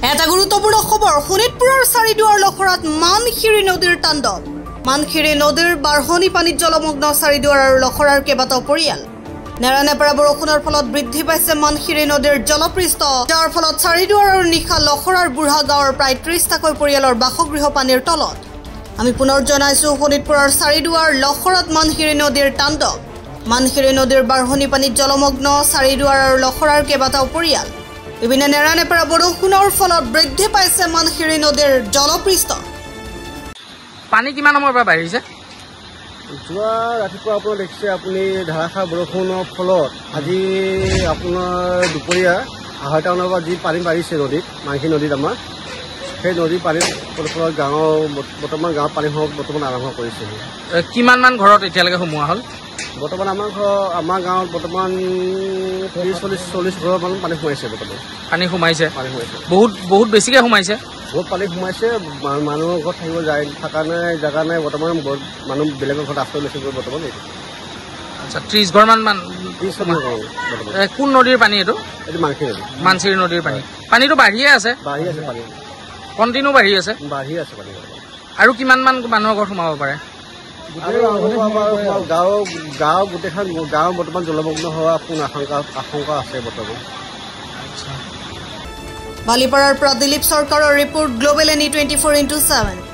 এটা গুৰুত্বপূৰ্ণ খবৰ শোণিতপুৰৰ চাৰিদুৱাৰ লখৰাত মানখিৰি নদীৰ তাণ্ডৱ মানখিৰি নদীৰ বাঢ়নি পানীত জলমগ্ন চাৰিদুৱাৰ আৰু লখৰাৰ কেইবাটাও পৰিয়াল নেৰানেপেৰা বৰষুণৰ ফলত বৃদ্ধি পাইছে মানখিৰি নদীৰ জলপৃষ্ঠ যাৰ ফলত চাৰিদুৱাৰ আৰু নিশা লখৰাৰ বুঢ়া গাঁৱৰ প্ৰায় 30টাকৈ পৰিয়ালৰ বাসগৃহ পানীৰ তলত আমি পুনৰ জনাইছো শোণিতপুৰৰ চাৰিদুৱাৰ লখৰাত মানখিৰি নদীৰ তাণ্ডৱ মানখিৰি নদীৰ বাঢ়নি পানীত জলমগ্ন চাৰিদুৱাৰ আৰু লখৰাৰ কেইবাটাও পৰিয়াল বিভিন্ন নেৰানেপেৰা বৰষুণৰ ফলত বৃদ্ধি পাইছে মানখিৰি নদীৰ জলপৃষ্ঠ পানী কিমান সময়ৰ পৰা বাঢ়িছে যোৱা ৰাতিপুৱা আপোনাৰ দেখিছে আপুনি ধাৰাসাৰ বৰষুণৰ ফলত আজি আপোনাৰ দুপৰীয়া 2:30 মানৰ পৰা যি পানী বাঢ়িছে নদীত মানখিৰি নদীত আমাৰ সেই নদীৰ পানীৰ ফলত গাঁৱৰ বৰ্তমান গাঁৱত পানী হোৱা বৰ্তমান আৰম্ভ কৰিছে কিমানমান ঘৰত এতিয়ালৈকে সোমোৱা হ'ল বৰ্তমান আমাৰ গাঁৱত বৰ্তমান 30-40 ঘৰমান পানী সোমাইছে বৰ্তমান পানী সোমাইছে বহুত বেছিকৈ সোমাইছে বহুত পানী সোমাইছে মানুহৰ ঘৰত থাকিব যায় থকা নাই জেগা নাই বৰ্তমান মানুহ বেলেগৰ ঘৰত আশ্ৰয় লৈছে বৰ্তমান এইটো আচ্ছা 30 ঘৰমান কোন নদীৰ পানী এইটো মানখিৰি নদীৰ পানী পানীটো বাঢ়িয়ে আছে পানী কণ্টিনিউ বাঢ়ি আছে পানী আৰু কিমানমান মানুহৰ ঘৰত সোমাব পাৰে গাঁও গোটেইখন গাঁও বৰ্তমান জলমগ্ন হোৱা কোনো আশংকা আছে বৰ্তমান বালিপাৰাৰ পৰা দিলীপ চৰকাৰৰ ৰিপৰ্ট গ্লোবেল NE 24/7